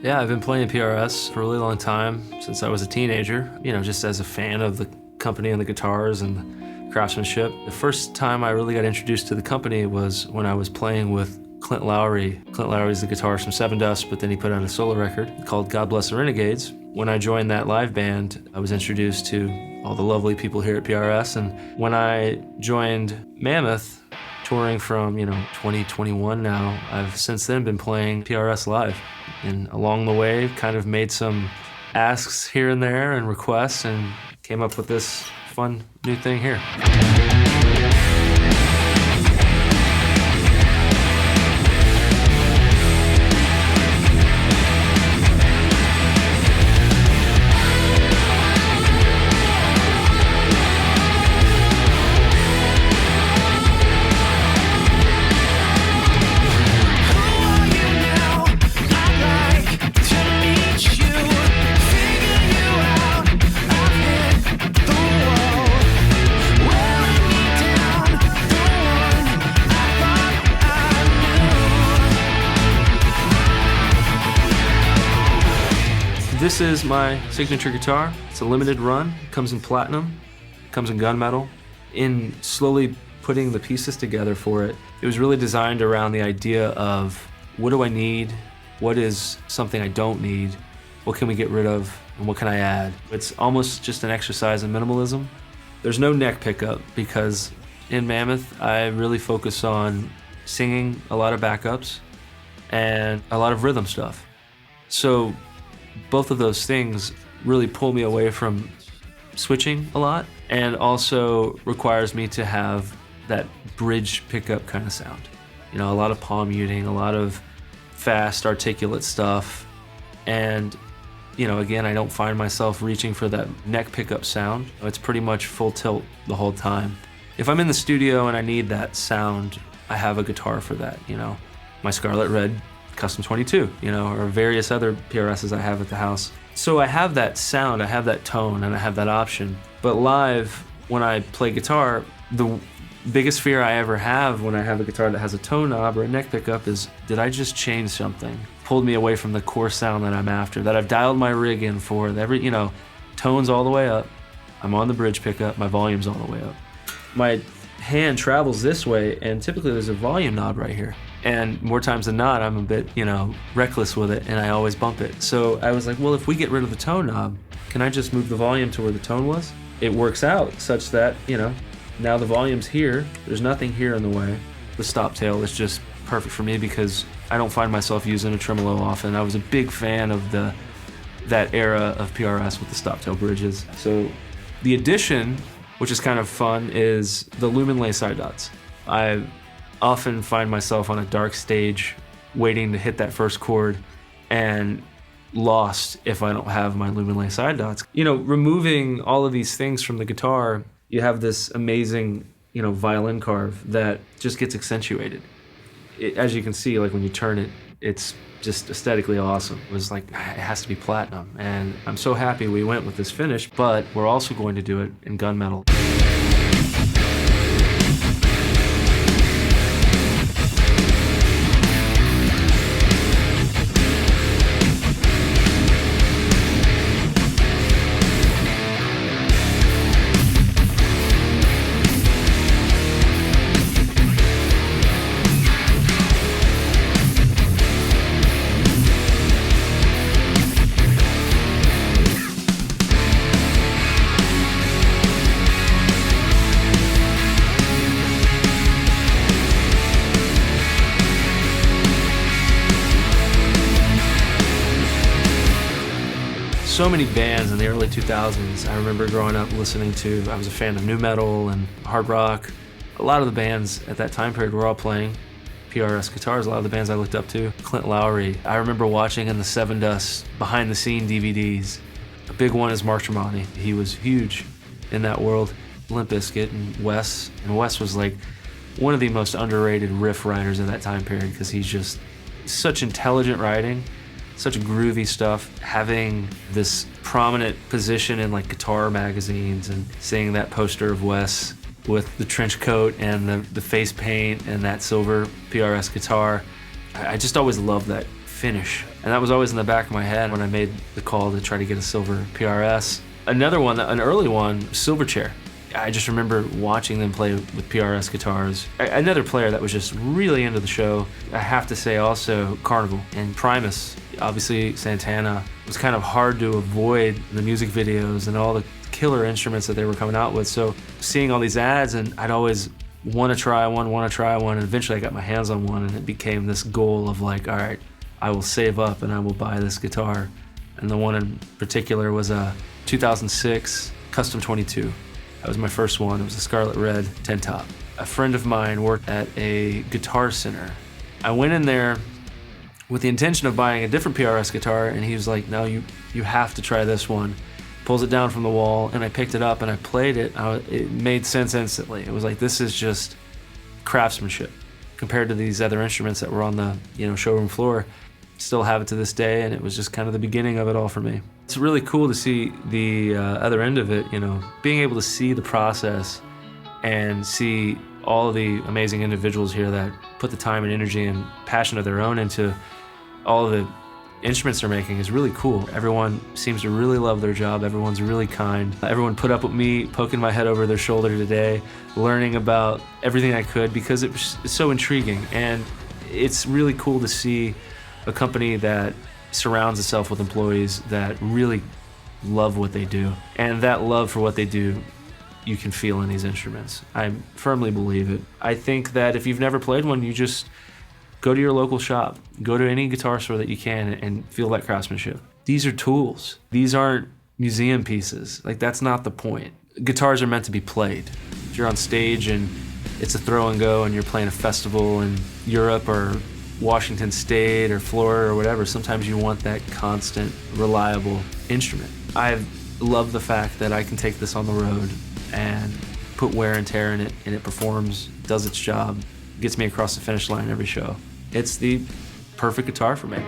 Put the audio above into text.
Yeah, I've been playing PRS for a really long time, since I was a teenager, just as a fan of the company and the guitars and the craftsmanship. The first time I really got introduced to the company was when I was playing with Clint Lowry. Clint Lowry's the guitarist from Seven Dust, but then he put out a solo record called God Bless the Renegades. When I joined that live band, I was introduced to all the lovely people here at PRS, and when I joined Mammoth, touring from 2021 now, I've since then been playing PRS live, and along the way kind of made some asks here and there and requests, and came up with this fun new thing here. This is my signature guitar. It's a limited run. It comes in platinum, it comes in gunmetal. In slowly putting the pieces together for it, it was really designed around the idea of what do I need, what is something I don't need, what can we get rid of, and what can I add. It's almost just an exercise in minimalism. There's no neck pickup because in Mammoth, I really focus on singing a lot of backups and a lot of rhythm stuff. So both of those things really pull me away from switching a lot, and also requires me to have that bridge pickup kind of sound. A lot of palm muting, a lot of fast, articulate stuff. And, again, I don't find myself reaching for that neck pickup sound. It's pretty much full tilt the whole time. If I'm in the studio and I need that sound, I have a guitar for that, My Scarlet Red Custom 22, or various other PRSs I have at the house. So I have that sound, I have that tone, and I have that option. But live, when I play guitar, the biggest fear I ever have when I have a guitar that has a tone knob or a neck pickup is, did I just change something? Pulled me away from the core sound that I'm after, that I've dialed my rig in for. Tone's all the way up. I'm on the bridge pickup, my volume's all the way up. My hand travels this way, and typically there's a volume knob right here. And more times than not, I'm a bit, reckless with it, and I always bump it. So I was like, well, if we get rid of the tone knob, can I just move the volume to where the tone was? It works out such that, now the volume's here, there's nothing here in the way. The stop tail is just perfect for me because I don't find myself using a tremolo often. I was a big fan of that era of PRS with the stop tail bridges. So the addition, which is kind of fun, is the lumen lay side dots. I often find myself on a dark stage waiting to hit that first chord and lost if I don't have my lumen lay side dots. Removing all of these things from the guitar, you have this amazing, violin carve that just gets accentuated. As you can see, like when you turn it, it's just aesthetically awesome. It was like, it has to be platinum. And I'm so happy we went with this finish, but we're also going to do it in gunmetal. So many bands in the early 2000s. I remember growing up listening to, I was a fan of nu metal and hard rock. A lot of the bands at that time period were all playing PRS guitars. A lot of the bands I looked up to. Clint Lowry, I remember watching in the Seven Dust behind the scene DVDs. A big one is Mark Tremonti. He was huge in that world. Limp Bizkit and Wes. And Wes was like one of the most underrated riff writers of that time period because he's just such intelligent writing. Such groovy stuff, having this prominent position in like guitar magazines and seeing that poster of Wes with the trench coat and the face paint and that silver PRS guitar. I just always loved that finish And that was always in the back of my head when I made the call to try to get a silver PRS. Another one, an early one, Silverchair. I just remember watching them play with PRS guitars. Another player that was just really into the show, I have to say also Carnival and Primus. Obviously Santana. It was kind of hard to avoid the music videos and all the killer instruments that they were coming out with. So seeing all these ads, and I'd always want to try one, and eventually I got my hands on one, and it became this goal of like, all right, I will save up and I will buy this guitar. And the one in particular was a 2006 Custom 22. That was my first one. It was a Scarlet Red 10 top. A friend of mine worked at a guitar center. I went in there with the intention of buying a different PRS guitar, and he was like, no, you have to try this one. Pulls it down from the wall, and I picked it up and I played it. It made sense instantly. It was like, this is just craftsmanship compared to these other instruments that were on the showroom floor. Still have it to this day, and it was just kind of the beginning of it all for me. It's really cool to see the other end of it, being able to see the process and see all of the amazing individuals here that put the time and energy and passion of their own into all of the instruments they're making is really cool. Everyone seems to really love their job. Everyone's really kind. Everyone put up with me poking my head over their shoulder today, learning about everything I could because it's so intriguing. And it's really cool to see a company that surrounds itself with employees that really love what they do. And that love for what they do, you can feel in these instruments. I firmly believe it. I think that if you've never played one, you just go to your local shop, go to any guitar store that you can and feel that craftsmanship. These are tools. These aren't museum pieces. Like, that's not the point. Guitars are meant to be played. If you're on stage and it's a throw and go and you're playing a festival in Europe or Washington State or Florida or whatever, sometimes you want that constant, reliable instrument. I love the fact that I can take this on the road and put wear and tear in it, and it performs, does its job, gets me across the finish line every show. It's the perfect guitar for me.